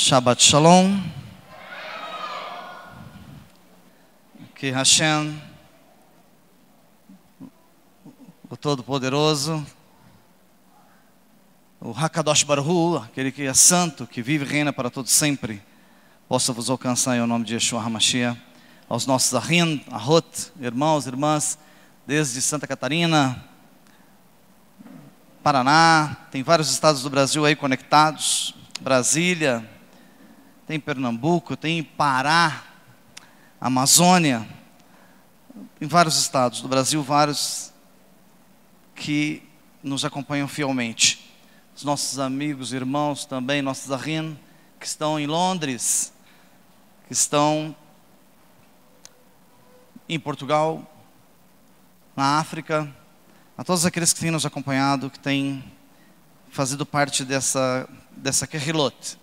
Shabbat Shalom. Que Hashem, o Todo-Poderoso, o Hakadosh Baruch Hu, aquele que é santo, que vive e reina para todo sempre, possa vos alcançar em nome de Yeshua HaMashiach. Aos nossos Ahim, Ahot, irmãos e irmãs, desde Santa Catarina, Paraná, tem vários estados do Brasil aí conectados, Brasília, tem Pernambuco, tem Pará, Amazônia, em vários estados do Brasil, vários que nos acompanham fielmente. Os nossos amigos, irmãos também, nossos Ahim, que estão em Londres, que estão em Portugal, na África, a todos aqueles que têm nos acompanhado, que têm fazido parte dessa Kehilot,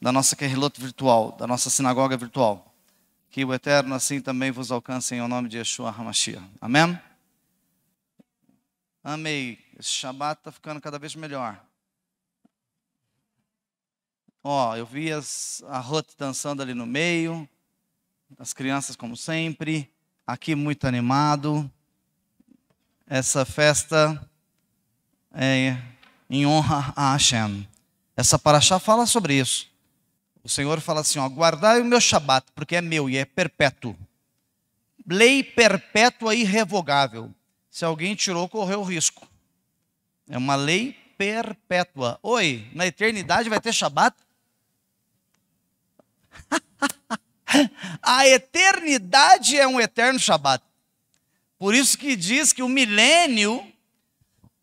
da nossa Kehilot virtual, da nossa sinagoga virtual. Que o Eterno assim também vos alcance em nome de Yeshua HaMashiach. Amém? Amei. Esse Shabbat está ficando cada vez melhor. Ó, eu vi a Ruth dançando ali no meio, as crianças como sempre, aqui muito animado. Essa festa é em honra a Hashem. Essa paraxá fala sobre isso. O Senhor fala assim, ó, guardai o meu Shabat, porque é meu e é perpétuo. Lei perpétua e irrevogável. Se alguém tirou, correu risco. É uma lei perpétua. Oi, na eternidade vai ter Shabat? A eternidade é um eterno Shabat. Por isso que diz que o milênio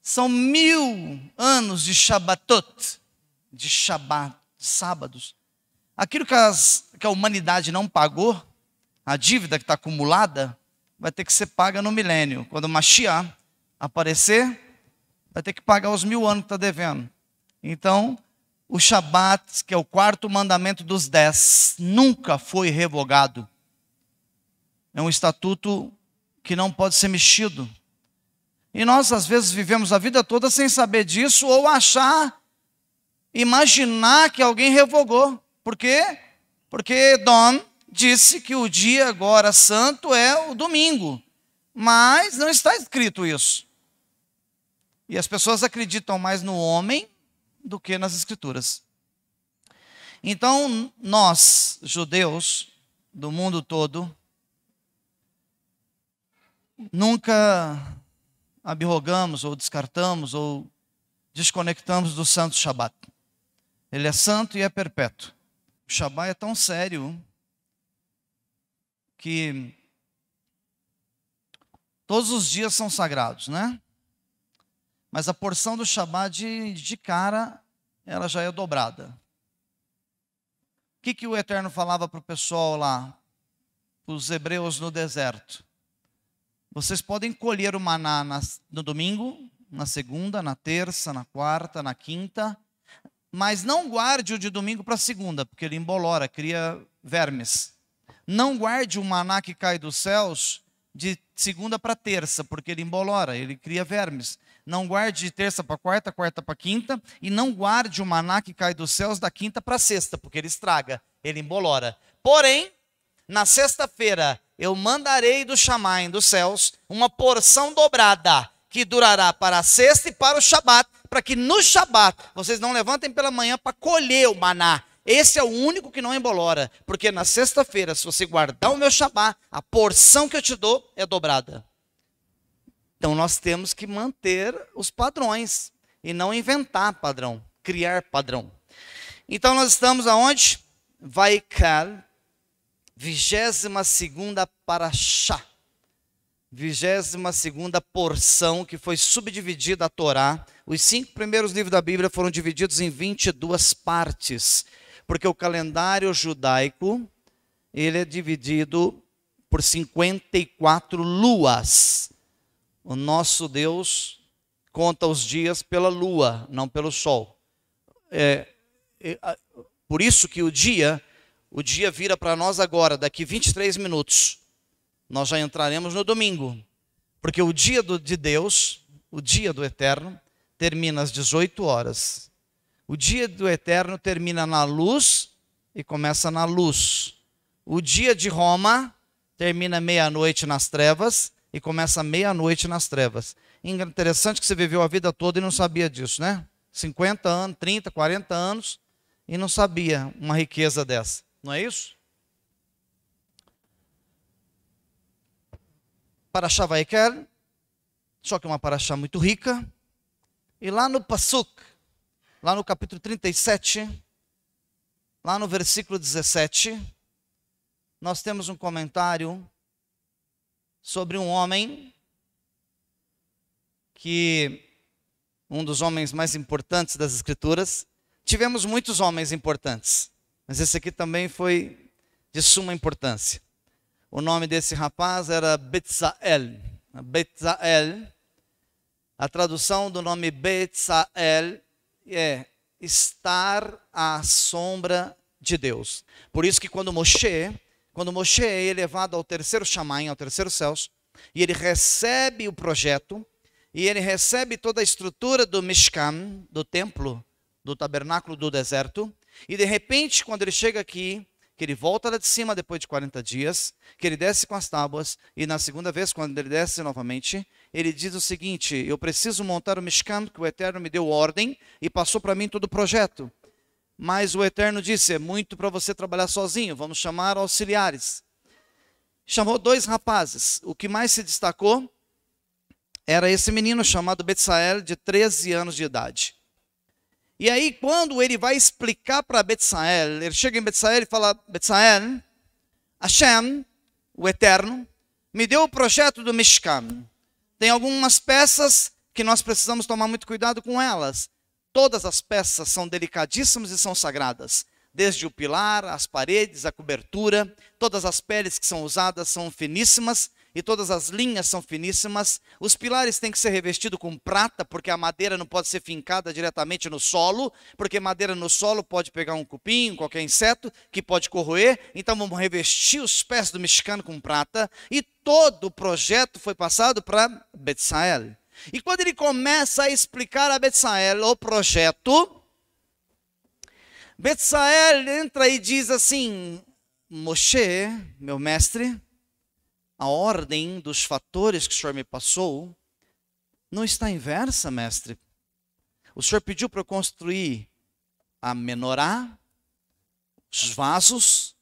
são 1000 anos de Shabbatot, de Shabbat, de sábados. Aquilo que a humanidade não pagou, a dívida que está acumulada, vai ter que ser paga no milênio. Quando o Mashiach aparecer, vai ter que pagar os 1000 anos que está devendo. Então, o Shabat, que é o quarto mandamento dos 10, nunca foi revogado. É um estatuto que não pode ser mexido. E nós, às vezes, vivemos a vida toda sem saber disso, ou imaginar que alguém revogou. Por quê? Porque Dom disse que o dia agora santo é o domingo. Mas não está escrito isso. E as pessoas acreditam mais no homem do que nas escrituras. Então, nós, judeus do mundo todo, nunca abrogamos ou descartamos ou desconectamos do santo Shabat. Ele é santo e é perpétuo. O Shabat é tão sério que todos os dias são sagrados, né? Mas a porção do Shabat de cara, ela já é dobrada. O que o Eterno falava para o pessoal lá, para os hebreus no deserto? Vocês podem colher o maná no domingo, na segunda, na terça, na quarta, na quinta, mas não guarde o de domingo para segunda, porque ele embolora, cria vermes. Não guarde o maná que cai dos céus de segunda para terça, porque ele embolora, ele cria vermes. Não guarde de terça para quarta, quarta para quinta, e não guarde o maná que cai dos céus da quinta para sexta, porque ele estraga, ele embolora. Porém, na sexta-feira, eu mandarei do Shamaim, dos céus, uma porção dobrada, que durará para a sexta e para o Shabat, para que no Shabat vocês não levantem pela manhã para colher o maná. Esse é o único que não embolora, porque na sexta-feira, se você guardar o meu Shabat, a porção que eu te dou é dobrada. Então nós temos que manter os padrões e não inventar padrão, criar padrão. Então nós estamos aonde? Vaikal, 22ª paraxá, 22ª porção que foi subdividida a Torá. Os 5 primeiros livros da Bíblia foram divididos em 22 partes, porque o calendário judaico, ele é dividido por 54 luas. O nosso Deus conta os dias pela lua, não pelo sol. Por isso que o dia vira para nós agora, daqui 23 minutos. Nós já entraremos no domingo. Porque o dia de Deus, o dia do Eterno, termina às 18 horas. O dia do Eterno termina na luz e começa na luz. O dia de Roma termina meia-noite nas trevas e começa meia-noite nas trevas. Interessante que você viveu a vida toda e não sabia disso, né? 50 anos, 30, 40 anos e não sabia uma riqueza dessa. Não é isso? Parashá Vaiker, só que uma parashá muito rica. E lá no Pasuk, lá no capítulo 37, lá no versículo 17, nós temos um comentário sobre um homem que, um dos homens mais importantes das Escrituras. Tivemos muitos homens importantes, mas esse aqui também foi de suma importância. O nome desse rapaz era Betzael. Betzael, a tradução do nome Betzael é estar à sombra de Deus. Por isso que quando Moshe é elevado ao terceiro Shamayim, ao terceiro céus, e ele recebe o projeto, e ele recebe toda a estrutura do Mishkan, do templo, do tabernáculo do deserto, e de repente, quando ele chega aqui, que ele volta lá de cima depois de 40 dias, que ele desce com as tábuas, e na segunda vez, quando ele desce novamente, ele diz o seguinte: eu preciso montar o Mishkan, que o Eterno me deu ordem, e passou para mim todo o projeto. Mas o Eterno disse: é muito para você trabalhar sozinho, vamos chamar auxiliares. Chamou 2 rapazes. O que mais se destacou era esse menino chamado Betzael, de 13 anos de idade. E aí, quando ele vai explicar para Betzael, ele chega em Betzael e fala: Betzael, Hashem, o Eterno, me deu o projeto do Mishkan. Tem algumas peças que nós precisamos tomar muito cuidado com elas. Todas as peças são delicadíssimas e são sagradas. Desde o pilar, as paredes, a cobertura, todas as peles que são usadas são finíssimas e todas as linhas são finíssimas. Os pilares têm que ser revestidos com prata, porque a madeira não pode ser fincada diretamente no solo, porque madeira no solo pode pegar um cupim, qualquer inseto, que pode corroer. Então vamos revestir os pés do Mishkan com prata, e todo o projeto foi passado para Betzael. E quando ele começa a explicar a Betzael o projeto, Betzael entra e diz assim: Moshe, meu mestre, a ordem dos fatores que o senhor me passou não está inversa, mestre. O senhor pediu para eu construir a menorá, os vasos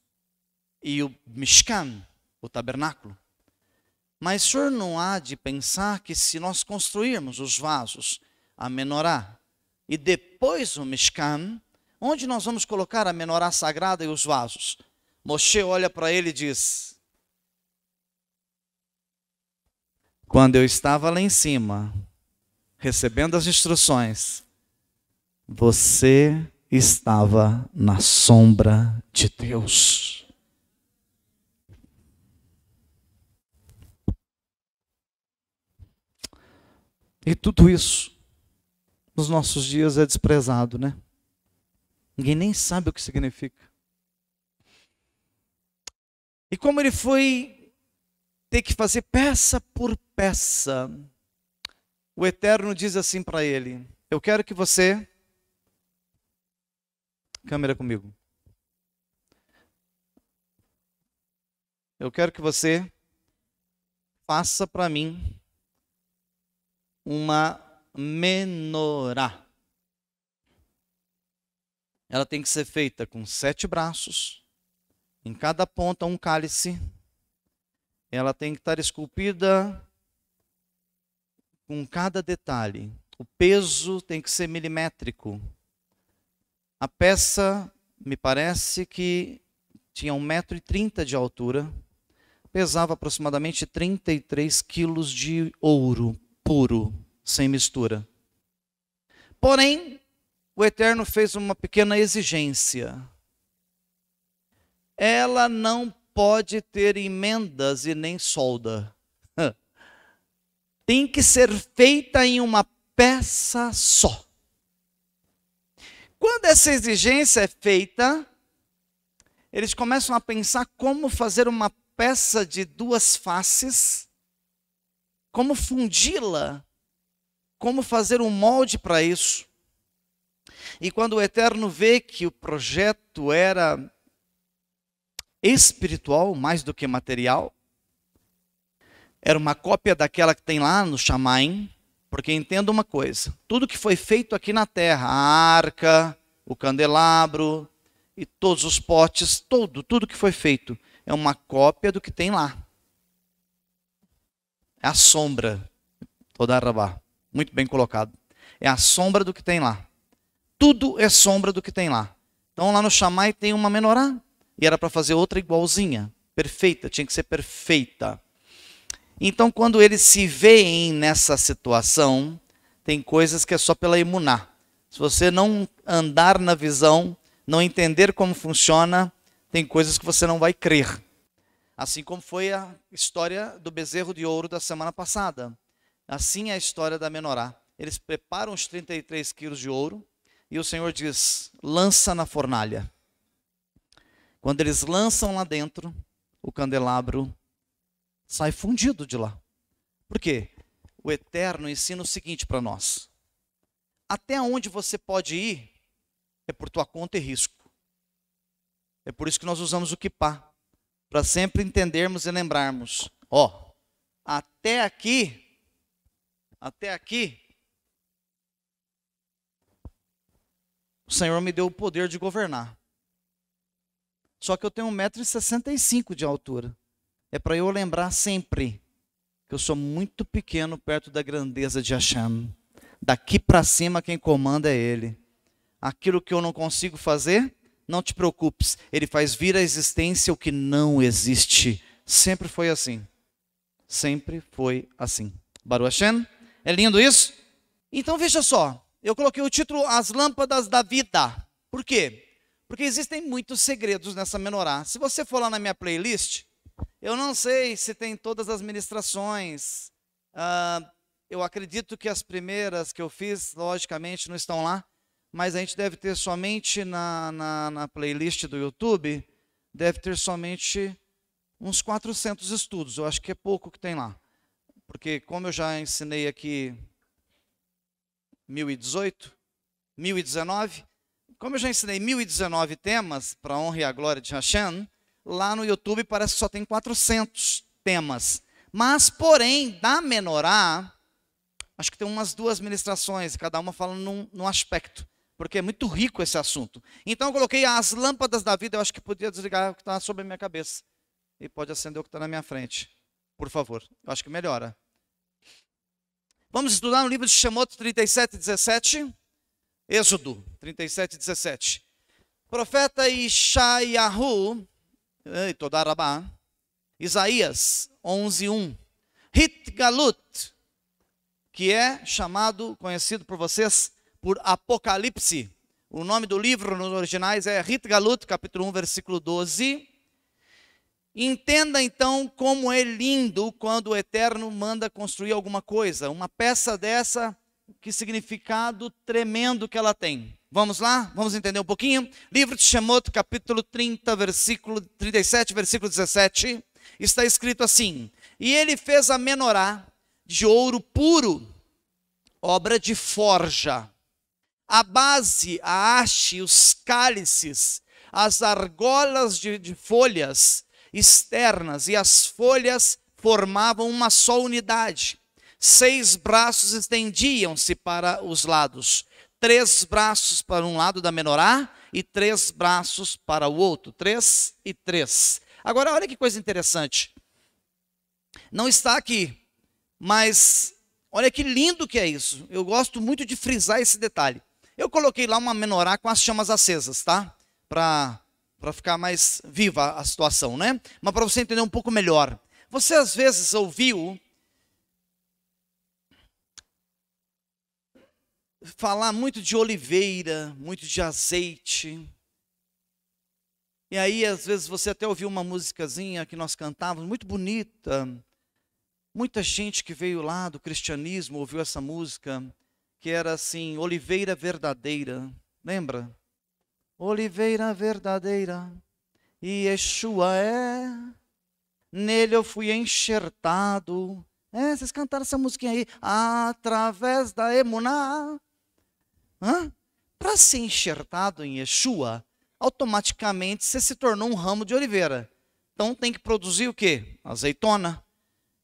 e o Mishkan, o tabernáculo. Mas o senhor não há de pensar que se nós construirmos os vasos, a menorá e depois o Mishkan, onde nós vamos colocar a menorá sagrada e os vasos? Moshe olha para ele e diz: quando eu estava lá em cima, recebendo as instruções, você estava na sombra de Deus. E tudo isso, nos nossos dias, é desprezado, né? Ninguém nem sabe o que significa. E como ele foi ter que fazer peça por peça, o Eterno diz assim para ele: eu quero que você... Câmera comigo. Eu quero que você faça para mim uma menorá. Ela tem que ser feita com 7 braços, em cada ponta um cálice. Ela tem que estar esculpida com cada detalhe. O peso tem que ser milimétrico. A peça, me parece que tinha 1,30 m de altura, pesava aproximadamente 33 quilos de ouro puro, sem mistura. Porém, o Eterno fez uma pequena exigência. Ela não pode ter emendas e nem solda. Tem que ser feita em uma peça só. Quando essa exigência é feita, eles começam a pensar como fazer uma peça de 2 faces, como fundi-la, como fazer um molde para isso. E quando o Eterno vê que o projeto era espiritual mais do que material. Era uma cópia daquela que tem lá no Shamaim, porque entenda uma coisa, tudo que foi feito aqui na terra, a arca, o candelabro e todos os potes, tudo que foi feito é uma cópia do que tem lá. É a sombra. Muito bem colocado. É a sombra do que tem lá. Tudo é sombra do que tem lá. Então lá no Shammai tem uma menorá. E era para fazer outra igualzinha. Perfeita, tinha que ser perfeita. Então quando eles se veem nessa situação, tem coisas que é só pela emuná. Se você não andar na visão, não entender como funciona, tem coisas que você não vai crer. Assim como foi a história do bezerro de ouro da semana passada. Assim é a história da menorá. Eles preparam os 33 quilos de ouro e o Senhor diz, lança na fornalha. Quando eles lançam lá dentro, o candelabro sai fundido de lá. Por quê? O Eterno ensina o seguinte para nós. Até onde você pode ir é por tua conta e risco. É por isso que nós usamos o kippá. Para sempre entendermos e lembrarmos. Até aqui, o Senhor me deu o poder de governar. Só que eu tenho 1,65 m de altura. É para eu lembrar sempre que eu sou muito pequeno perto da grandeza de Hashem. Daqui para cima quem comanda é Ele. Aquilo que eu não consigo fazer, não te preocupes. Ele faz vir à existência o que não existe. Sempre foi assim. Sempre foi assim. Baruch Hashem? É lindo isso? Então veja só. Eu coloquei o título As Lâmpadas da Vida. Por quê? Porque existem muitos segredos nessa menorá. Se você for lá na minha playlist, eu não sei se tem todas as ministrações. Eu acredito que as primeiras que eu fiz, logicamente, não estão lá. Mas a gente deve ter somente na playlist do YouTube, deve ter somente uns 400 estudos. Eu acho que é pouco que tem lá. Porque como eu já ensinei aqui 1019, como eu já ensinei 1019 temas para a honra e a glória de Hashem, lá no YouTube parece que só tem 400 temas. Mas, porém, da menorá, acho que tem umas 2 ministrações, cada uma falando num aspecto. Porque é muito rico esse assunto. Então eu coloquei as lâmpadas da vida. Eu acho que podia desligar o que está sobre a minha cabeça. E pode acender o que está na minha frente. Por favor. Eu acho que melhora. Vamos estudar no livro de Shemot 37:17. Êxodo 37:17. Profeta Ishayahu, Todarabá, Isaías 11:1. Hitgalut, que é chamado, conhecido por vocês, por Apocalipse. O nome do livro nos originais é Hitgalut, capítulo 1, versículo 12. Entenda então como é lindo quando o Eterno manda construir alguma coisa. Uma peça dessa, que significado tremendo que ela tem. Vamos lá? Vamos entender um pouquinho? Livro de Shemot, capítulo 30, versículo 37, versículo 17. Está escrito assim: E ele fez a menorá de ouro puro, obra de forja. A base, a haste, os cálices, as argolas de folhas externas e as folhas formavam uma só unidade. 6 braços estendiam-se para os lados. 3 braços para um lado da menorá e 3 braços para o outro. 3 e 3. Agora, olha que coisa interessante. Não está aqui, mas olha que lindo que é isso. Eu gosto muito de frisar esse detalhe. Eu coloquei lá uma menorá com as chamas acesas, tá? Para ficar mais viva a situação, né? Mas para você entender um pouco melhor. Você às vezes ouviu falar muito de oliveira, muito de azeite. E aí às vezes você até ouviu uma musicazinha que nós cantávamos, muito bonita. Muita gente que veio lá do cristianismo ouviu essa música, que era assim, oliveira verdadeira, lembra? Oliveira verdadeira, e Yeshua é, nele eu fui enxertado. Vocês cantaram essa musiquinha aí, através da emuná. Para ser enxertado em Yeshua, automaticamente você se tornou um ramo de oliveira. Então tem que produzir o quê? Azeitona.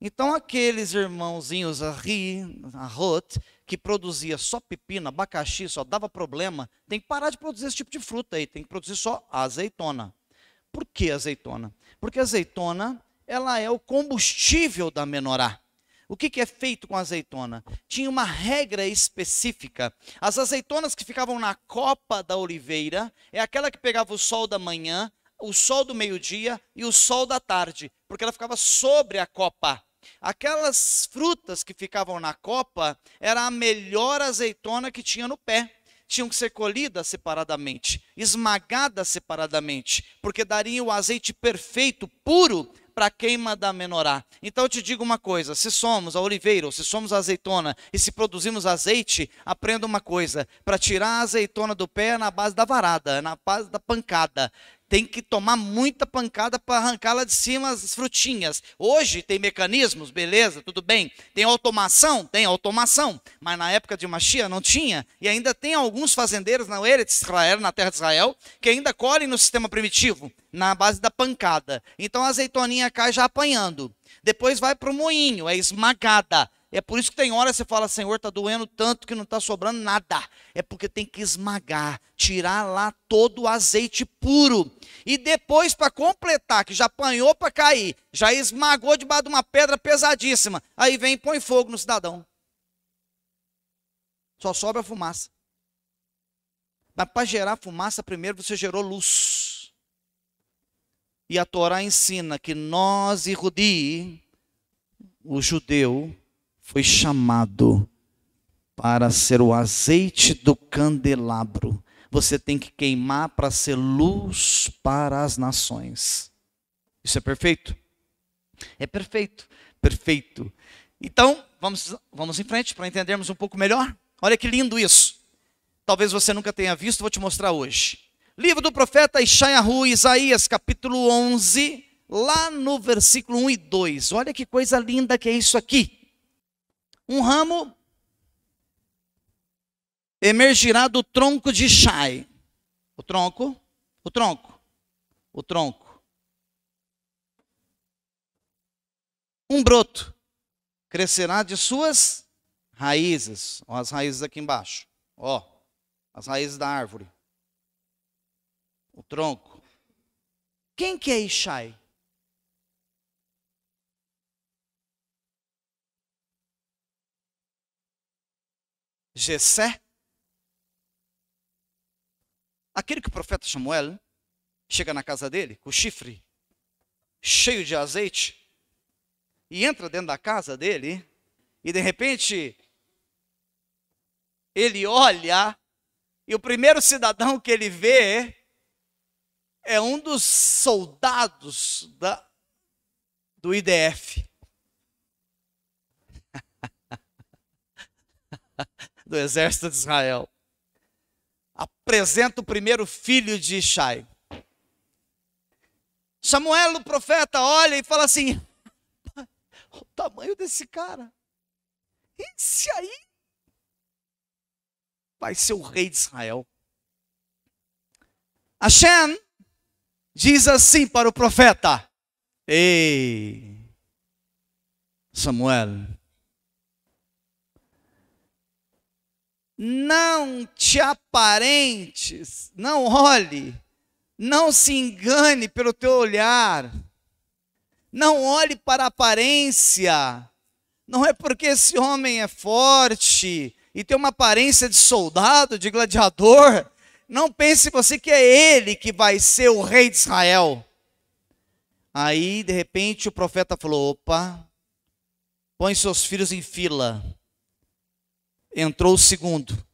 Então aqueles irmãozinhos, a Ruth, que produzia só pepino, abacaxi, só dava problema, tem que parar de produzir esse tipo de fruta aí, tem que produzir só azeitona. Por que azeitona? Porque a azeitona, ela é o combustível da menorá. O que é feito com a azeitona? Tinha uma regra específica. As azeitonas que ficavam na copa da oliveira, é aquela que pegava o sol da manhã, o sol do meio-dia e o sol da tarde, porque ela ficava sobre a copa. Aquelas frutas que ficavam na copa, era a melhor azeitona que tinha no pé. Tinham que ser colhidas separadamente, esmagadas separadamente, porque dariam o azeite perfeito, puro, para a queima da menorá. Então eu te digo uma coisa, se somos a oliveira, ou se somos a azeitona, e se produzimos azeite, aprenda uma coisa, para tirar a azeitona do pé é na base da varada, é na base da pancada. Tem que tomar muita pancada para arrancar lá de cima as frutinhas. Hoje tem mecanismos, beleza, tudo bem. Tem automação? Tem automação. Mas na época de Mashiach não tinha. E ainda tem alguns fazendeiros na Eretz Israel, na terra de Israel, que ainda colhem no sistema primitivo, na base da pancada. Então a azeitoninha cai já apanhando. Depois vai para o moinho, é esmagada. É por isso que tem hora que você fala, Senhor, está doendo tanto que não está sobrando nada. É porque tem que esmagar, tirar lá todo o azeite puro. E depois, para completar, que já apanhou para cair, já esmagou debaixo de uma pedra pesadíssima. Aí vem e põe fogo no cidadão. Só sobra a fumaça. Mas para gerar fumaça, primeiro você gerou luz. E a Torá ensina que nós, Yehudi, o judeu, foi chamado para ser o azeite do candelabro. Você tem que queimar para ser luz para as nações. Isso é perfeito? É perfeito, perfeito. Então, vamos em frente para entendermos um pouco melhor. Olha que lindo isso. Talvez você nunca tenha visto, vou te mostrar hoje. Livro do profeta Yeshayahu, Isaías, capítulo 11, lá no versículo 1 e 2. Olha que coisa linda que é isso aqui. Um ramo emergirá do tronco de Shai. O tronco. Um broto crescerá de suas raízes. Ó, as raízes aqui embaixo. Ó, as raízes da árvore. O tronco. Quem que é Ishai? Jessé? Aquele que o profeta Samuel chega na casa dele, com o chifre cheio de azeite, e entra dentro da casa dele, e de repente, ele olha, e o primeiro cidadão que ele vê é um dos soldados do IDF. Do exército de Israel. Apresenta o primeiro filho de Ishai. Samuel, o profeta, olha e fala assim: o tamanho desse cara, esse aí vai ser o rei de Israel. Hashem diz assim para o profeta: ei, Samuel, não te aparentes, não olhe, não se engane pelo teu olhar, não olhe para a aparência, não é porque esse homem é forte e tem uma aparência de soldado, de gladiador, não pense você que é ele que vai ser o rei de Israel. Aí, de repente, o profeta falou: opa, põe seus filhos em fila. Entrou o segundo.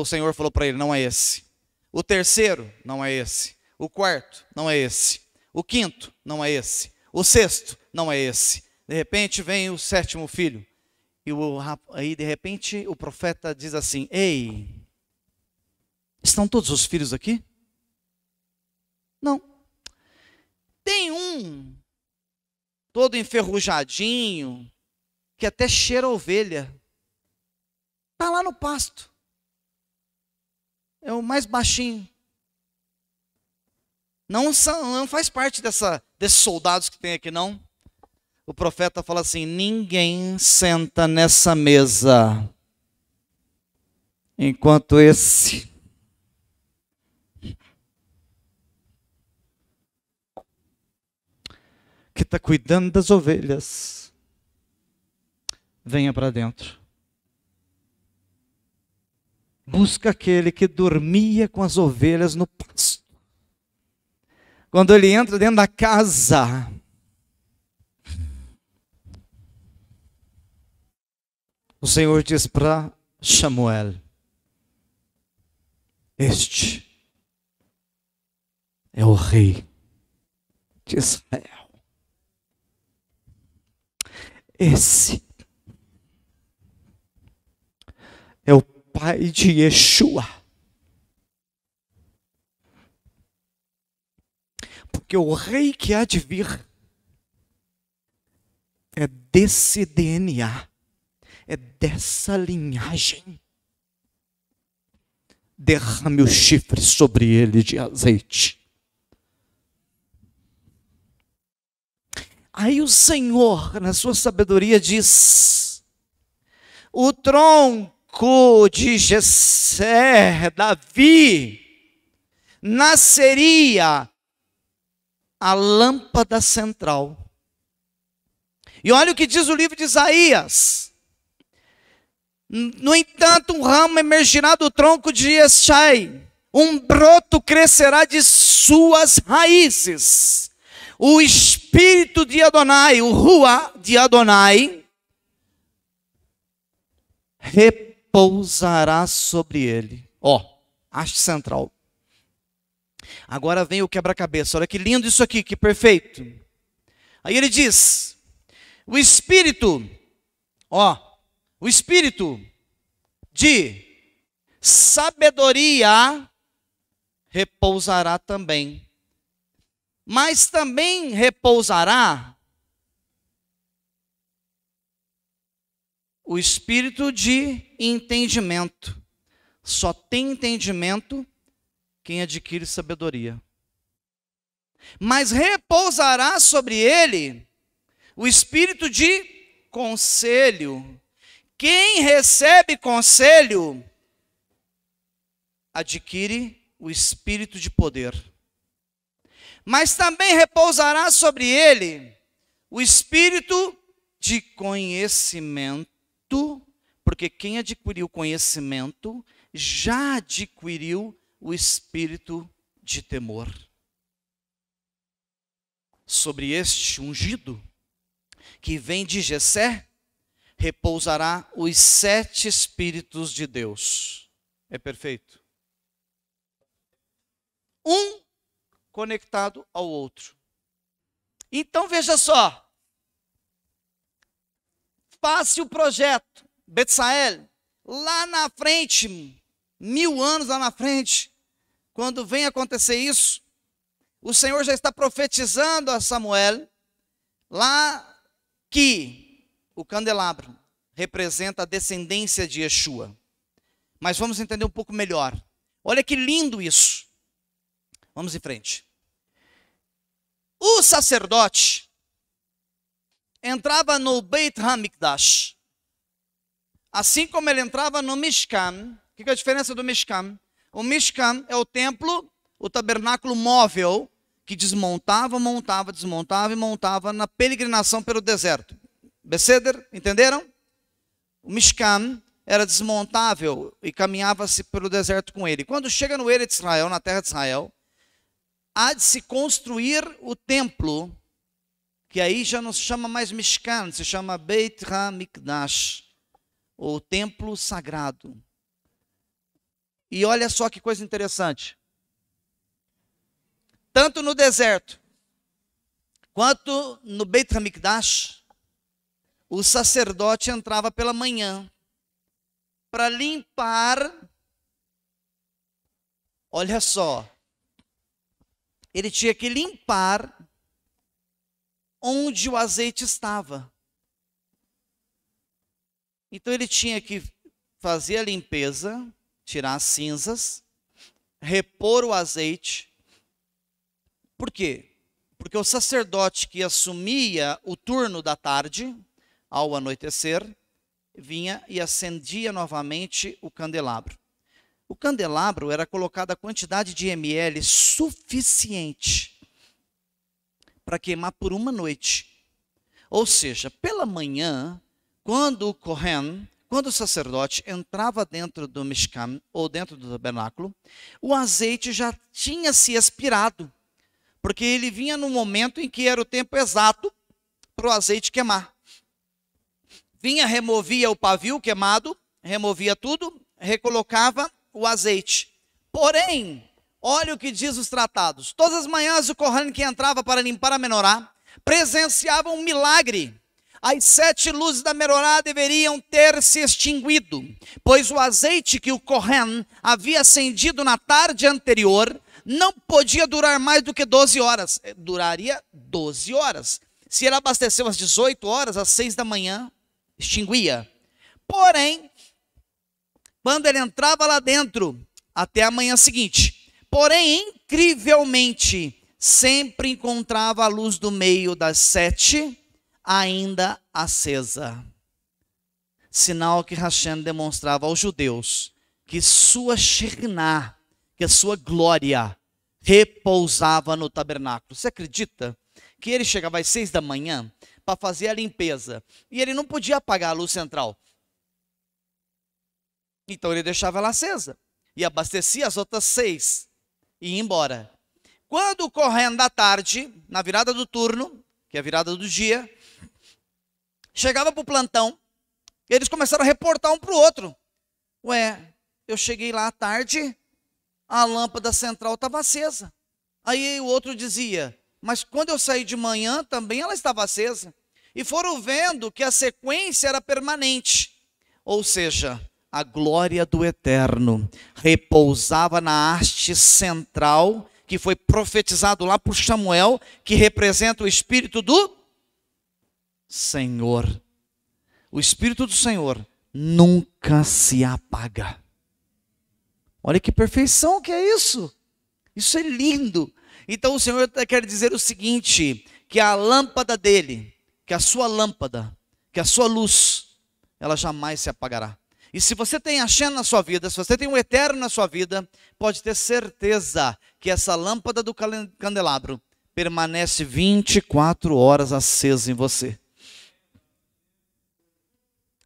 O Senhor falou para ele: não é esse. O terceiro, não é esse. O quarto, não é esse. O quinto, não é esse. O sexto, não é esse. De repente vem o sétimo filho. Aí de repente o profeta diz assim: ei, estão todos os filhos aqui? Não. Tem um, todo enferrujadinho, que até cheira a ovelha. Está lá no pasto. É o mais baixinho. Não faz parte desses soldados que tem aqui, não. O profeta fala assim: ninguém senta nessa mesa enquanto esse que está cuidando das ovelhas venha para dentro. Busca aquele que dormia com as ovelhas no pasto. Quando ele entra dentro da casa, o Senhor diz para Samuel: este é o rei de Israel. Esse é o pai de Yeshua. Porque o rei que há de vir é desse DNA, é dessa linhagem. Derrame o chifre sobre ele de azeite. Aí o Senhor, na sua sabedoria, diz: o tronco de Jessé, Davi, nasceria a lâmpada central. E olha o que diz o livro de Isaías: no entanto, um ramo emergirá do tronco de Jessé, um broto crescerá de suas raízes. O espírito de Adonai, o Ruá de Adonai, repousará sobre ele. Haste central. Agora vem o quebra-cabeça. Olha que lindo isso aqui, que perfeito. Aí ele diz: o espírito de sabedoria repousará também. Mas também repousará o espírito de entendimento. Só tem entendimento quem adquire sabedoria. Mas repousará sobre ele o espírito de conselho. Quem recebe conselho adquire o espírito de poder. Mas também repousará sobre ele o espírito de conhecimento, porque quem adquiriu conhecimento já adquiriu o espírito de temor. Sobre este ungido, que vem de Jessé, repousará os 7 espíritos de Deus. É perfeito? Um conectado ao outro. Então veja só. Faça o projeto Betsael lá na frente, 1000 anos lá na frente, quando vem acontecer isso, o Senhor já está profetizando a Samuel lá que o candelabro representa a descendência de Yeshua. Mas vamos entender um pouco melhor. Olha que lindo isso. Vamos em frente. O sacerdote entrava no Beit HaMikdash, assim como ele entrava no Mishkan. O que é a diferença do Mishkan? O Mishkan é o templo, o tabernáculo móvel, que desmontava, montava, desmontava e montava na peregrinação pelo deserto. Beseder, entenderam? O Mishkan era desmontável e caminhava-se pelo deserto com ele. Quando chega no Eretz Israel, na terra de Israel, há de se construir o templo, que aí já não se chama mais Mishkan, se chama Beit HaMikdash, ou templo sagrado. E olha só que coisa interessante. Tanto no deserto, quanto no Beit HaMikdash, o sacerdote entrava pela manhã para limpar. Olha só. Ele tinha que limpar onde o azeite estava. Então ele tinha que fazer a limpeza, tirar as cinzas, repor o azeite, Por quê? Porque o sacerdote que assumia o turno da tarde, ao anoitecer, vinha e acendia novamente o candelabro. O candelabro era colocado a quantidade de ml suficiente para queimar por uma noite. Ou seja, pela manhã, quando o sacerdote entrava dentro do Mishkan, ou dentro do tabernáculo, o azeite já tinha se expirado, porque ele vinha no momento em que era o tempo exato para o azeite queimar. Vinha, removia o pavio queimado, removia tudo, recolocava o azeite. Porém, olha o que diz os tratados. Todas as manhãs o Kohen que entrava para limpar a menorá presenciava um milagre. As 7 luzes da menorá deveriam ter se extinguido, pois o azeite que o Kohen havia acendido na tarde anterior não podia durar mais do que 12 horas. Duraria 12 horas. Se ele abasteceu às 18 horas, às 6 da manhã, extinguia. Porém, quando ele entrava lá dentro, até a manhã seguinte, porém, incrivelmente, sempre encontrava a luz do meio das 7 ainda acesa. Sinal que Hashem demonstrava aos judeus que sua Shekhinah, que a sua glória repousava no tabernáculo. Você acredita que ele chegava às 6 da manhã para fazer a limpeza e ele não podia apagar a luz central? Então ele deixava ela acesa e abastecia as outras 6 e ia embora. Quando correndo da tarde, na virada do turno, que é a virada do dia, chegava para o plantão, eles começaram a reportar um para o outro. Ué, eu cheguei lá à tarde, a lâmpada central estava acesa. Aí o outro dizia, mas quando eu saí de manhã também ela estava acesa. E foram vendo que a sequência era permanente. Ou seja, a glória do Eterno repousava na haste central, que foi profetizado lá por Samuel, que representa o Espírito do Senhor. O Espírito do Senhor nunca se apaga. Olha que perfeição que é isso. Isso é lindo. Então o Senhor quer dizer o seguinte, que a lâmpada dele, que a sua lâmpada, que a sua luz, ela jamais se apagará. E se você tem Hashem na sua vida, se você tem o Eterno na sua vida, pode ter certeza que essa lâmpada do candelabro permanece 24 horas acesa em você.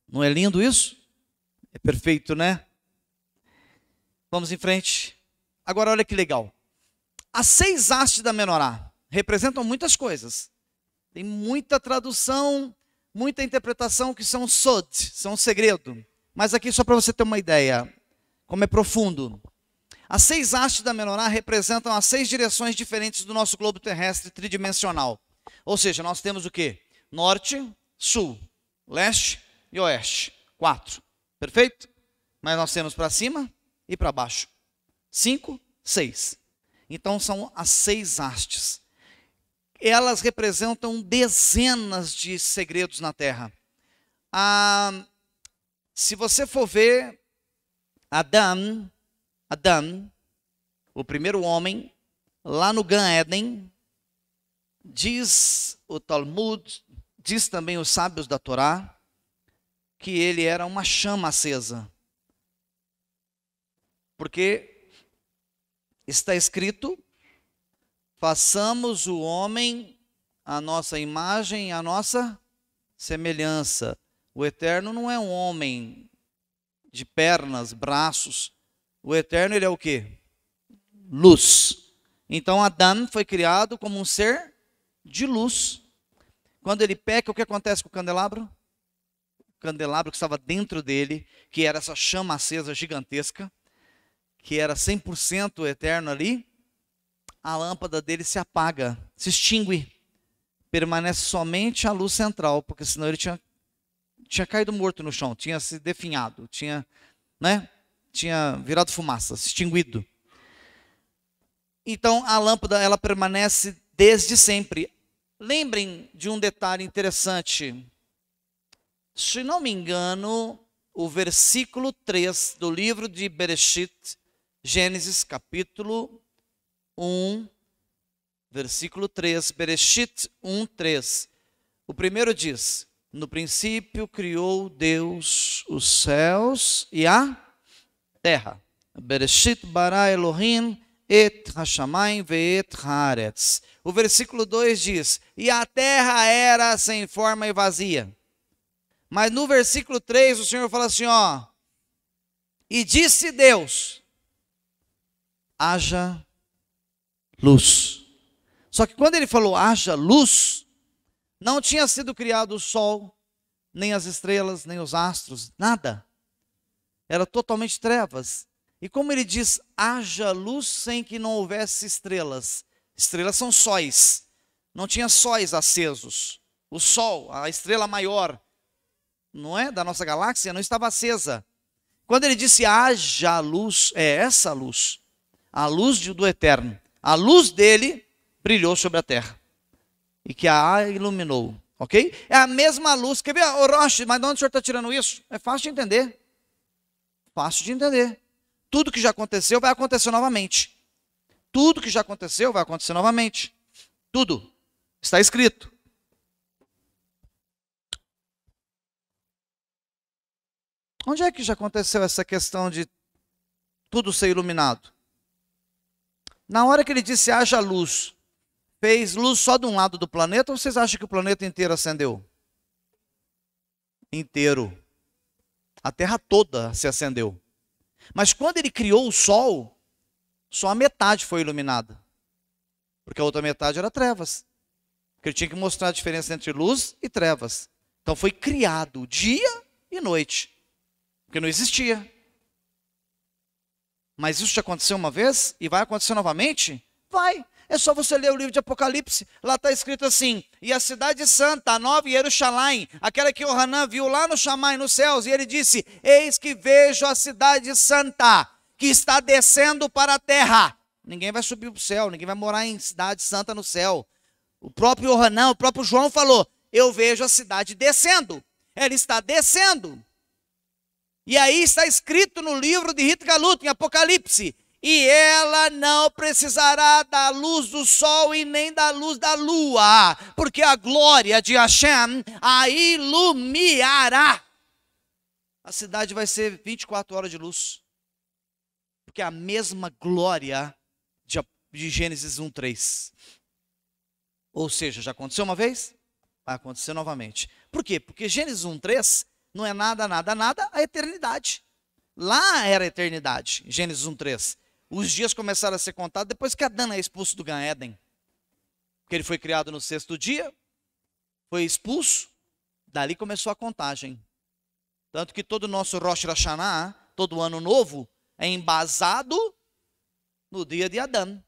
Não é lindo isso? É perfeito, né? Vamos em frente. Agora olha que legal. As 6 hastes da menorá representam muitas coisas. Tem muita tradução, muita interpretação que são sod, são segredo. Mas aqui só para você ter uma ideia, como é profundo. As 6 hastes da menorá representam as 6 direções diferentes do nosso globo terrestre tridimensional. Ou seja, nós temos o quê? Norte, sul, leste e oeste. 4. Perfeito? Mas nós temos para cima e para baixo. 5, 6. Então são as 6 hastes. Elas representam dezenas de segredos na terra. Se você for ver Adão, o primeiro homem, lá no Gan Éden, diz o Talmud, diz também os sábios da Torá, que ele era uma chama acesa. Porque está escrito, façamos o homem a nossa imagem e a nossa semelhança. O Eterno não é um homem de pernas, braços. O Eterno, ele é o quê? Luz. Então Adão foi criado como um ser de luz. Quando ele peca, o que acontece com o candelabro? O candelabro que estava dentro dele, que era essa chama acesa gigantesca, que era 100% eterno ali, a lâmpada dele se apaga, se extingue. Permanece somente a luz central, porque senão ele tinha caído morto no chão, tinha se definhado, tinha virado fumaça, se extinguido. Então a lâmpada, ela permanece desde sempre. Lembrem de um detalhe interessante. Se não me engano, o versículo 3 do livro de Bereshit, Gênesis capítulo 1, versículo 3, Bereshit 1, 3. O primeiro diz: no princípio criou Deus os céus e a terra. Bereshit bara Elohim et hashamayim ve'et haaretz. O versículo 2 diz: e a terra era sem forma e vazia. Mas no versículo 3 o Senhor fala assim, ó: e disse Deus: haja luz. Só que quando ele falou haja luz, não tinha sido criado o sol, nem as estrelas, nem os astros, nada. Era totalmente trevas. E como ele diz, haja luz sem que não houvesse estrelas. Estrelas são sóis. Não tinha sóis acesos. O sol, a estrela maior, não é, da nossa galáxia, não estava acesa. Quando ele disse haja luz, é essa luz. A luz do Eterno. A luz dele brilhou sobre a terra. E que a iluminou. Ok? É a mesma luz. Quer ver, Roche, mas de onde o senhor está tirando isso? É fácil de entender. Fácil de entender. Tudo que já aconteceu vai acontecer novamente. Tudo que já aconteceu vai acontecer novamente. Tudo. Está escrito. Onde é que já aconteceu essa questão de tudo ser iluminado? Na hora que ele disse haja luz, fez luz só de um lado do planeta, ou vocês acham que o planeta inteiro acendeu? Inteiro. A Terra toda se acendeu. Mas quando ele criou o sol, só a metade foi iluminada. Porque a outra metade era trevas. Porque ele tinha que mostrar a diferença entre luz e trevas. Então foi criado dia e noite. Porque não existia. Mas isso já aconteceu uma vez e vai acontecer novamente? Vai. É só você ler o livro de Apocalipse. Lá está escrito assim: e a cidade santa, a nova Jerusalém, aquela que o Hanan viu lá no Shamai, nos céus, e ele disse: eis que vejo a cidade santa, que está descendo para a terra. Ninguém vai subir para o céu, ninguém vai morar em cidade santa no céu. O próprio Hanan, o próprio João falou: eu vejo a cidade descendo. Ela está descendo. E aí está escrito no livro de Rit Galut, em Apocalipse: e ela não precisará da luz do sol e nem da luz da lua, porque a glória de Hashem a iluminará. A cidade vai ser 24 horas de luz, porque é a mesma glória de Gênesis 1:3. Ou seja, já aconteceu uma vez? Vai acontecer novamente. Por quê? Porque Gênesis 1:3 não é nada, nada, nada, a eternidade. Lá era a eternidade, Gênesis 1:3. Os dias começaram a ser contados depois que Adão é expulso do Gan Éden. Porque ele foi criado no 6º dia, foi expulso, dali começou a contagem. Tanto que todo o nosso Rosh Hashanah, todo ano novo, é embasado no dia de Adão.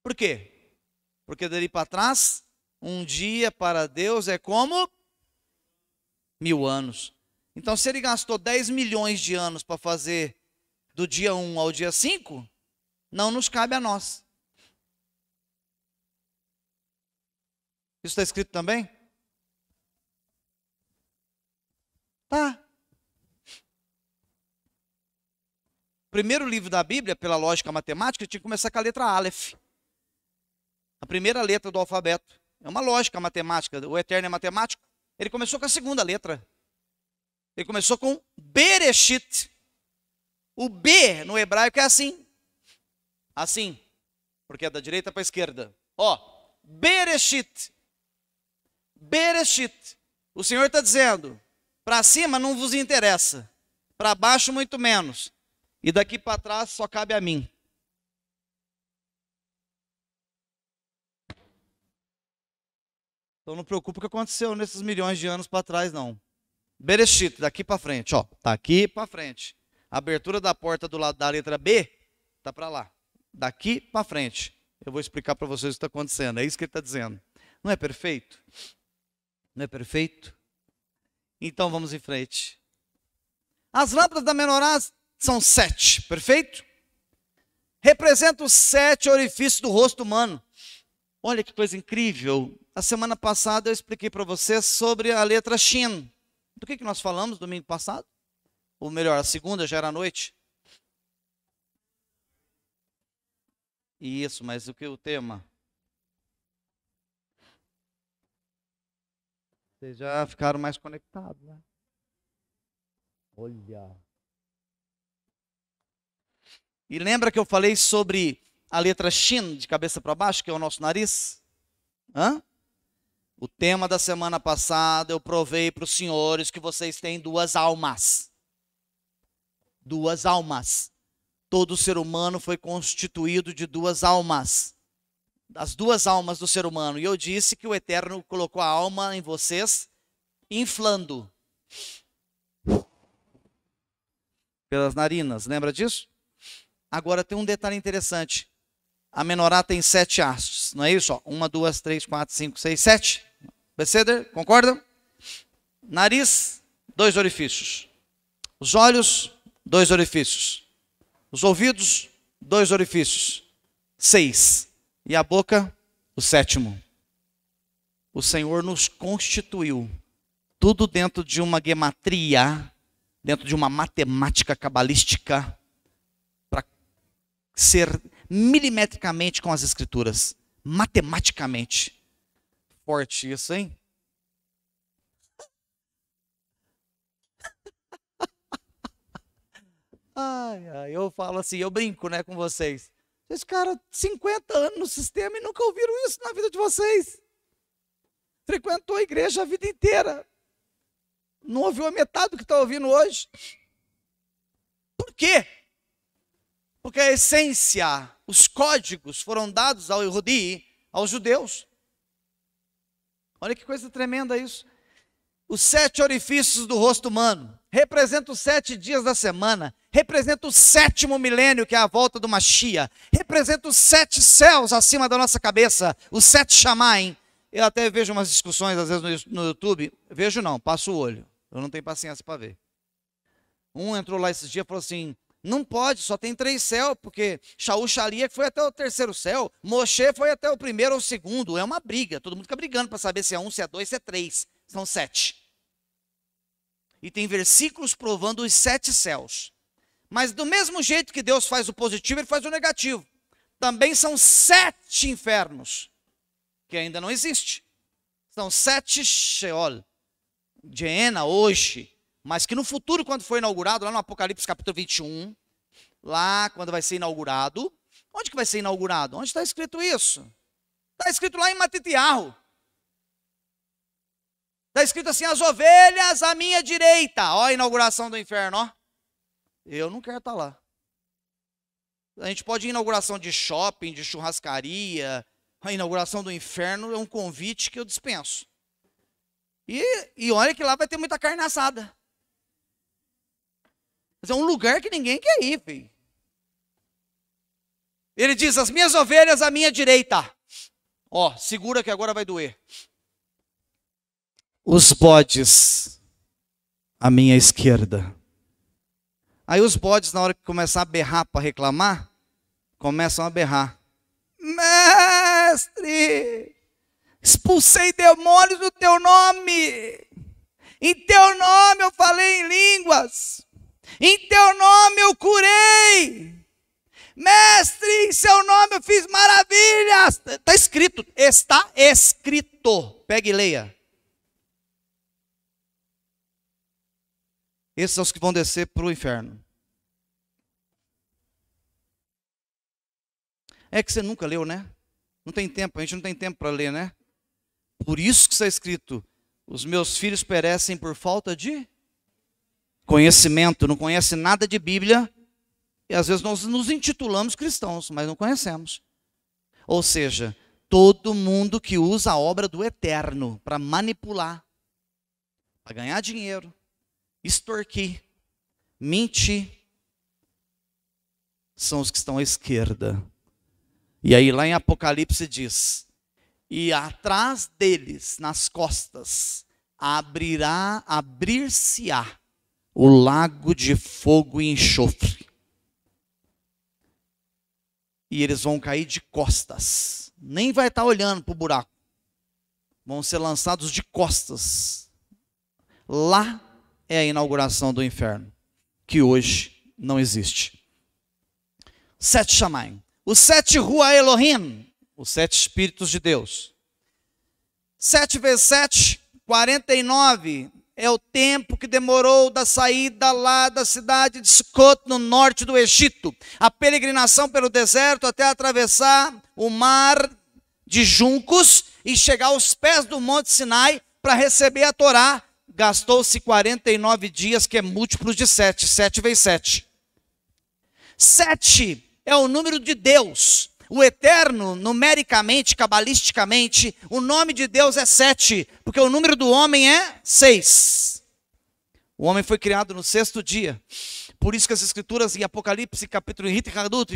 Por quê? Porque dali para trás, um dia para Deus é como 1000 anos. Então, se ele gastou 10 milhões de anos para fazer do dia 1 ao dia 5, não nos cabe a nós. Isso está escrito também? Tá. Primeiro livro da Bíblia, pela lógica matemática, tinha que começar com a letra Aleph. A primeira letra do alfabeto. É uma lógica matemática. O Eterno é matemático. Ele começou com a segunda letra. Ele começou com Bereshit. O B no hebraico é assim. Assim. Porque é da direita para a esquerda. Ó, Bereshit. Bereshit. O Senhor está dizendo: para cima não vos interessa. Para baixo muito menos. E daqui para trás só cabe a mim. Então não preocupa o que aconteceu nesses milhões de anos para trás, não. Bereshit, daqui para frente, ó. Daqui para frente. A abertura da porta do lado da letra B está para lá. Daqui para frente. Eu vou explicar para vocês o que está acontecendo. É isso que ele está dizendo. Não é perfeito? Não é perfeito? Então vamos em frente. As lâmpadas da menorá são 7, perfeito? Representa os 7 orifícios do rosto humano. Olha que coisa incrível. A semana passada eu expliquei para vocês sobre a letra Shin. Do que nós falamos domingo passado? Ou melhor, a segunda já era à noite. Isso, mas o que é o tema? Vocês já ficaram mais conectados, né? Olha. E lembra que eu falei sobre a letra Shin, de cabeça para baixo, que é o nosso nariz? Hã? O tema da semana passada, eu provei para os senhores que vocês têm duas almas. Duas almas. Todo ser humano foi constituído de duas almas. As duas almas do ser humano. E eu disse que o Eterno colocou a alma em vocês, inflando pelas narinas. Lembra disso? Agora tem um detalhe interessante. A menorá tem 7 hastes, não é isso? Ó, 1, 2, 3, 4, 5, 6, 7. Beceder, concorda? Nariz, 2 orifícios. Os olhos, 2 orifícios. Os ouvidos, 2 orifícios. 6. E a boca, o 7º. O Senhor nos constituiu. Tudo dentro de uma gematria, dentro de uma matemática cabalística, para ser milimetricamente com as escrituras. Matematicamente. Forte isso, hein? Eu falo assim, eu brinco, né, com vocês. Esse cara, 50 anos no sistema e nunca ouviram isso na vida de vocês. Frequentou a igreja a vida inteira. Não ouviu a metade do que está ouvindo hoje. Por quê? Porque a essência, os códigos foram dados ao Yehudi, aos judeus. Olha que coisa tremenda isso. Os 7 orifícios do rosto humano representam os 7 dias da semana, representa o 7º milênio, que é a volta do Mashiach, representa os 7 céus acima da nossa cabeça, os 7 Shamaim. Eu até vejo umas discussões, às vezes, no YouTube. Vejo não, passo o olho. Eu não tenho paciência para ver. Um entrou lá esses dias e falou assim, não pode, só tem 3 céus, porque Shaul Shalia foi até o 3º céu, Moshe foi até o 1º ou o 2º. É uma briga, todo mundo fica brigando para saber se é 1, se é 2, se é 3. São 7. E tem versículos provando os 7 céus. Mas do mesmo jeito que Deus faz o positivo, Ele faz o negativo. Também são 7 infernos, que ainda não existe. São 7 Sheol, Geena, hoje, mas que no futuro, quando for inaugurado, lá no Apocalipse capítulo 21, lá quando vai ser inaugurado, onde que vai ser inaugurado? Onde está escrito isso? Está escrito lá em Matitiahu. Está escrito assim, as ovelhas à minha direita. Ó a inauguração do inferno, ó. Eu não quero estar lá. A gente pode ir em inauguração de shopping, de churrascaria. A inauguração do inferno é um convite que eu dispenso. E olha que lá vai ter muita carne assada. Mas é um lugar que ninguém quer ir, filho. Ele diz, as minhas ovelhas à minha direita. Ó, segura que agora vai doer. Os bodes à minha esquerda. Aí os bodes, na hora que começar a berrar para reclamar, começam a berrar. Mestre, expulsei demônios no teu nome. Em teu nome eu falei em línguas. Em teu nome eu curei. Mestre, em seu nome eu fiz maravilhas. Está escrito, está escrito. Pegue e leia. Esses são os que vão descer para o inferno. É que você nunca leu, né? Não tem tempo, a gente não tem tempo para ler, né? Por isso que está escrito, os meus filhos perecem por falta de conhecimento, não conhece nada de Bíblia, e às vezes nós nos intitulamos cristãos, mas não conhecemos. Ou seja, todo mundo que usa a obra do Eterno para manipular, para ganhar dinheiro, extorquir, mentir, são os que estão à esquerda. E aí lá em Apocalipse diz, e atrás deles, nas costas, abrir-se-á o lago de fogo e enxofre. E eles vão cair de costas, nem vai estar olhando para o buraco, vão ser lançados de costas. Lá é a inauguração do inferno, que hoje não existe. 7 Shamaim. Os 7 Rua Elohim, os 7 Espíritos de Deus. 7 vezes 7, 49 é o tempo que demorou da saída lá da cidade de Sucot, no norte do Egito, a peregrinação pelo deserto até atravessar o mar de juncos e chegar aos pés do Monte Sinai para receber a Torá. Gastou-se 49 dias, que é múltiplo de 7. 7 vezes 7. 7 é o número de Deus. O eterno, numericamente, cabalisticamente, o nome de Deus é 7, porque o número do homem é 6. O homem foi criado no 6º dia. Por isso que as escrituras em Apocalipse, capítulo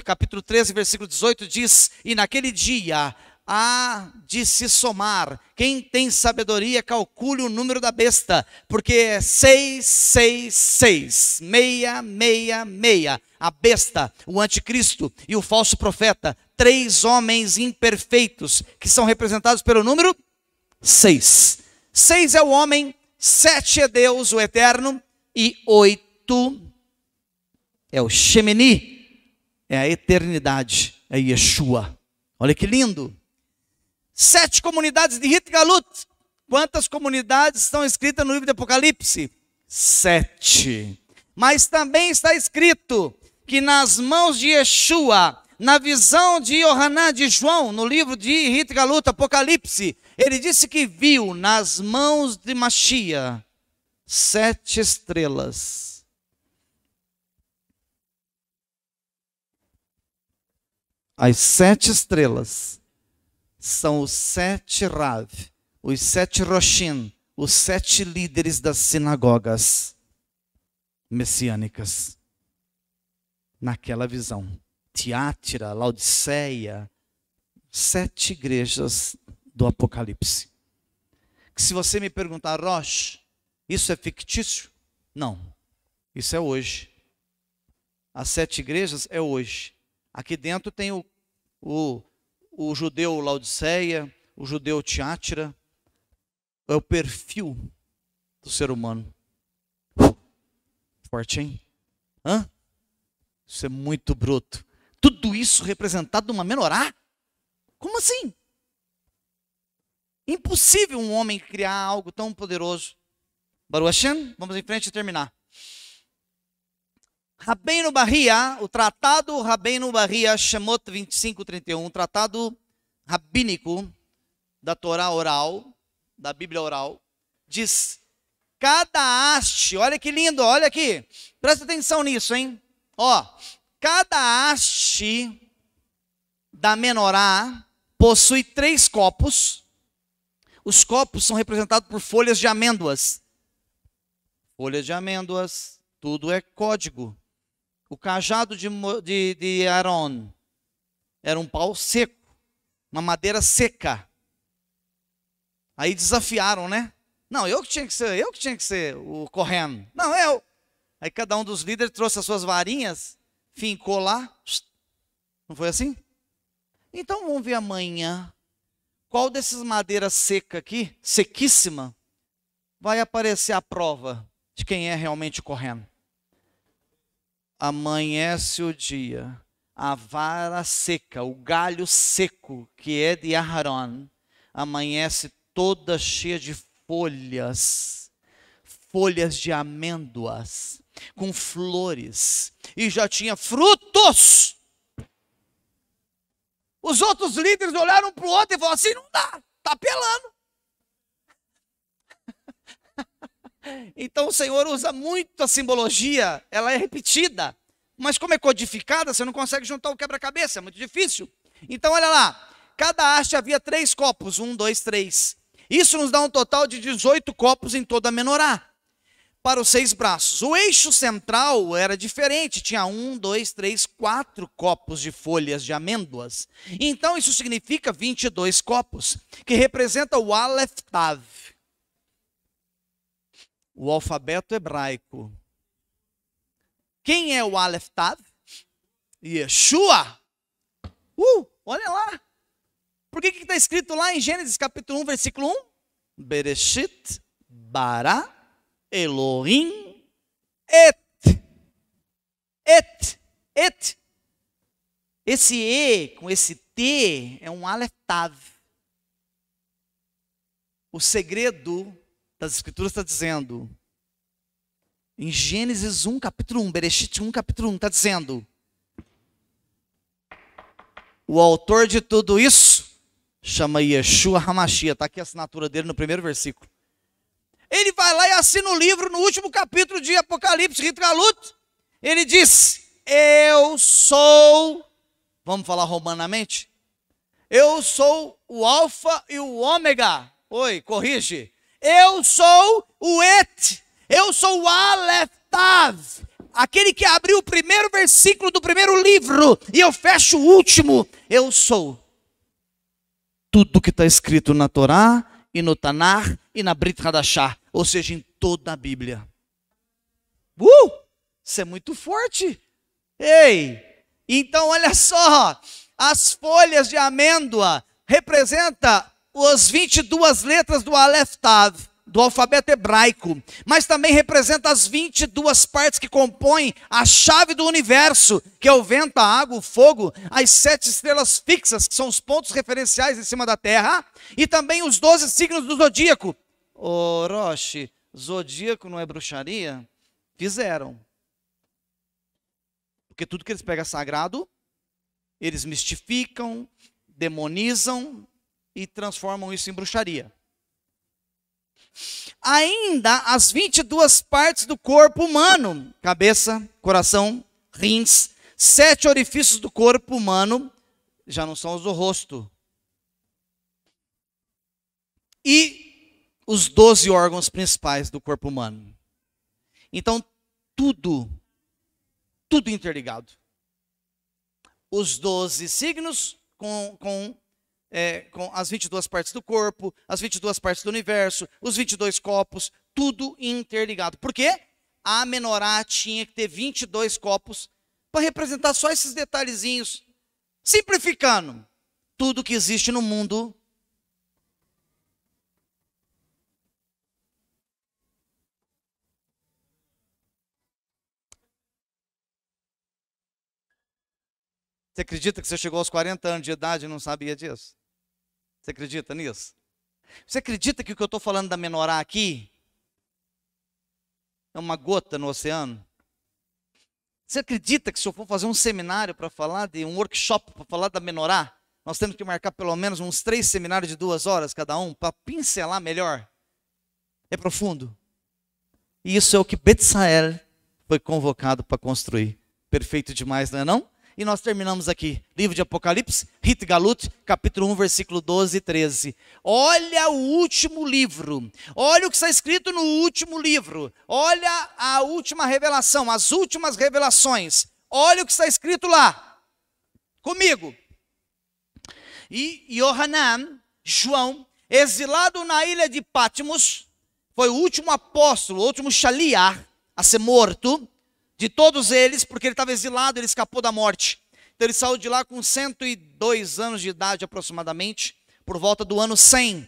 capítulo 13, versículo 18, diz: e naquele dia há de se somar. Quem tem sabedoria, calcule o número da besta, porque é 666, 666. A besta, o anticristo e o falso profeta, 3 homens imperfeitos, que são representados pelo número 6. 6 é o homem, 7 é Deus, o eterno, e 8 é o Shemini, é a eternidade, é Yeshua. Olha que lindo. 7 comunidades de Rit Galut. Quantas comunidades estão escritas no livro de Apocalipse? 7. Mas também está escrito que nas mãos de Yeshua, na visão de Yohanan, de João, no livro de Rit Galut, Apocalipse, ele disse que viu nas mãos de Mashiach 7 estrelas. As 7 estrelas são os 7 Rav, os 7 Roshim, os 7 líderes das sinagogas messiânicas. Naquela visão, Tiátira, Laodiceia, 7 igrejas do Apocalipse. Que se você me perguntar, Rosh, isso é fictício? Não, isso é hoje. As 7 igrejas é hoje. Aqui dentro tem o judeu Laodiceia, o judeu Tiátira, é o perfil do ser humano. Forte, hein? Hã? Isso é muito bruto. Tudo isso representado numa menorá? Como assim? Impossível um homem criar algo tão poderoso. Baruch Hashem, vamos em frente e terminar. Rabbeinu Bahia, o tratado Rabbeinu Bahia, Shemot 25:31, tratado rabínico da Torá oral, da Bíblia oral, diz: cada haste, olha que lindo, olha aqui, presta atenção nisso, hein? Ó, cada haste da menorá possui 3 copos. Os copos são representados por folhas de amêndoas. Folhas de amêndoas, tudo é código. O cajado de Aaron era um pau seco, uma madeira seca. Aí desafiaram, né? Não, eu que tinha que ser o Kohen. Não, eu. Aí cada um dos líderes trouxe as suas varinhas, fincou lá. Não foi assim? Então vamos ver amanhã qual dessas madeiras seca aqui, sequíssima, vai aparecer a prova de quem é realmente o Kohen. Amanhece o dia, a vara seca, o galho seco, que é de Aharon, amanhece toda cheia de folhas, folhas de amêndoas, com flores, e já tinha frutos. Os outros líderes olharam para o outro e falaram assim: não dá, está pelando. Então o Senhor usa muito a simbologia, ela é repetida, mas como é codificada, você não consegue juntar o quebra-cabeça, é muito difícil. Então olha lá, cada haste havia 3 copos, 1, 2, 3. Isso nos dá um total de 18 copos em toda a menorá, para os 6 braços. O eixo central era diferente, tinha 1, 2, 3, 4 copos de folhas de amêndoas. Então isso significa 22 copos, que representa o Aleph Tav, o alfabeto hebraico. Quem é o Aleph Tav? Yeshua. Olha lá. Por que está escrito lá em Gênesis capítulo 1, versículo 1? Bereshit bara Elohim et. Esse E com esse T é um Aleph Tav. O segredo das Escrituras está dizendo, em Gênesis 1, capítulo 1, Bereshit 1, capítulo 1, está dizendo, o autor de tudo isso chama Yeshua HaMashiach, está aqui a assinatura dele no primeiro versículo. Ele vai lá e assina o livro no último capítulo de Apocalipse, Rit Galut. Ele diz, eu sou, vamos falar romanamente? Eu sou o alfa e o ômega. Oi, corrige. Eu sou o Et. Eu sou o Aleph Tav. Aquele que abriu o primeiro versículo do primeiro livro. E eu fecho o último. Eu sou tudo que está escrito na Torá e no Tanar e na Brit Hadashah. Ou seja, em toda a Bíblia. Isso é muito forte. Ei, então olha só. As folhas de amêndoa representam as 22 letras do Aleph Tav, do alfabeto hebraico, mas também representa as 22 partes que compõem a chave do universo, que é o vento, a água, o fogo, as 7 estrelas fixas, que são os pontos referenciais em cima da Terra, e também os 12 signos do zodíaco. Roche, zodíaco não é bruxaria? Fizeram. Porque tudo que eles pegam é sagrado, eles mistificam, demonizam e transformam isso em bruxaria. Ainda as 22 partes do corpo humano, cabeça, coração, rins, 7 orifícios do corpo humano, já não são os do rosto. E os 12 órgãos principais do corpo humano. Então, tudo interligado. Os 12 signos com as 22 partes do corpo, as 22 partes do universo, os 22 copos, tudo interligado. Por quê? A menorá tinha que ter 22 copos para representar só esses detalhezinhos. Simplificando, tudo que existe no mundo Você acredita que você chegou aos 40 anos de idade e não sabia disso? Você acredita nisso? Você acredita que o que eu estou falando da menorá aqui é uma gota no oceano? Você acredita que se eu for fazer um seminário para falar de um workshop, para falar da menorá, nós temos que marcar pelo menos uns 3 seminários de 2 horas cada um, para pincelar melhor? É profundo. E isso é o que Betsael foi convocado para construir. Perfeito demais, não é não? E nós terminamos aqui, livro de Apocalipse, Rit Galut, capítulo 1, versículo 12 e 13. Olha o último livro, olha o que está escrito no último livro, olha a última revelação, as últimas revelações, olha o que está escrito lá, comigo. E Yohanan, João, exilado na ilha de Patmos, foi o último apóstolo, o último shaliach a ser morto, de todos eles, porque ele estava exilado, ele escapou da morte. Então ele saiu de lá com 102 anos de idade aproximadamente, por volta do ano 100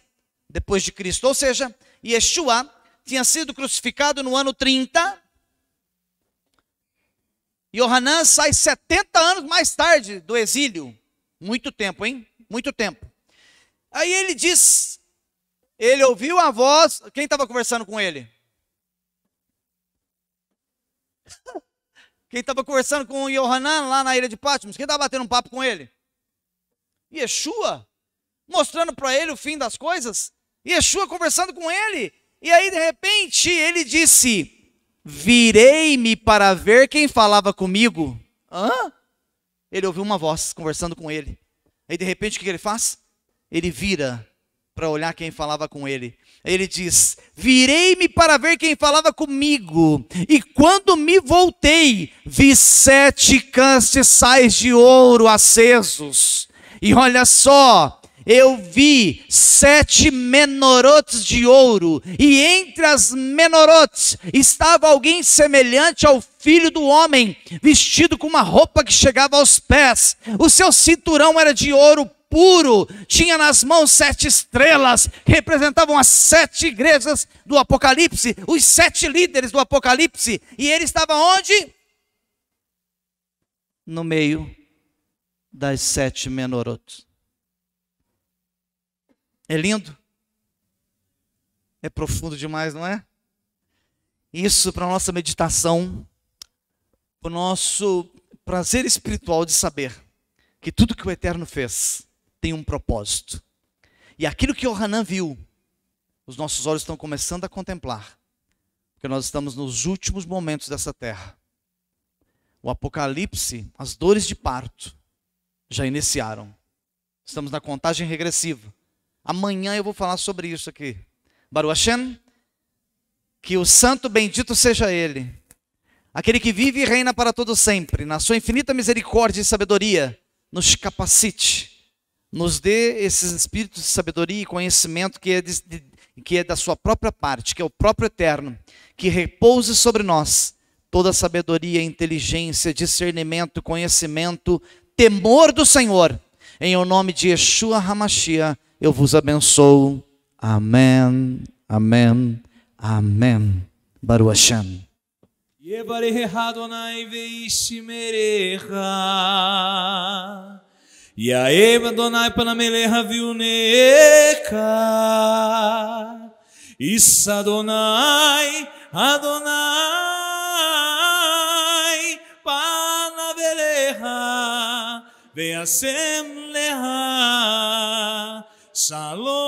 depois de Cristo. Ou seja, Yeshua tinha sido crucificado no ano 30. Yohanan sai 70 anos mais tarde do exílio. Muito tempo, hein? Muito tempo. Aí ele diz, ele ouviu a voz, quem estava conversando com ele? Quem estava conversando com o Yohanan lá na ilha de Patmos? Quem estava batendo um papo com ele? Yeshua, mostrando para ele o fim das coisas. Yeshua conversando com ele. E aí de repente ele disse, virei-me para ver quem falava comigo. Ele ouviu uma voz conversando com ele. Aí de repente o que ele faz? Ele vira para olhar quem falava com ele. Ele diz, virei-me para ver quem falava comigo, e quando me voltei, vi 7 castiçais de ouro acesos, e olha só, eu vi 7 menorotes de ouro, e entre as menorotes estava alguém semelhante ao Filho do Homem, vestido com uma roupa que chegava aos pés, o seu cinturão era de ouro puro, tinha nas mãos 7 estrelas, que representavam as 7 igrejas do Apocalipse, os 7 líderes do Apocalipse, e ele estava onde? No meio das 7 menorotes. É lindo? É profundo demais, não é? Isso para a nossa meditação, para o nosso prazer espiritual de saber que tudo que o Eterno fez tem um propósito. E aquilo que Yohanan viu, os nossos olhos estão começando a contemplar, porque nós estamos nos últimos momentos dessa terra. O Apocalipse, as dores de parto, já iniciaram. Estamos na contagem regressiva. Amanhã eu vou falar sobre isso aqui. Baruch Hashem, que o santo bendito seja Ele, aquele que vive e reina para todo sempre, na sua infinita misericórdia e sabedoria, nos capacite, nos dê esses espíritos de sabedoria e conhecimento que é da sua própria parte, que é o próprio Eterno, que repouse sobre nós toda a sabedoria, inteligência, discernimento, conhecimento, temor do Senhor. Em o nome de Yeshua HaMashiach, eu vos abençoo. Amém, amém, amém. Baruch Hashem. Yevarecha Adonai veishmerecha, Yaev Adonai panamelecha viunecha, Issa Adonai, Adonai panavelecha, veasem lecha, Shalom.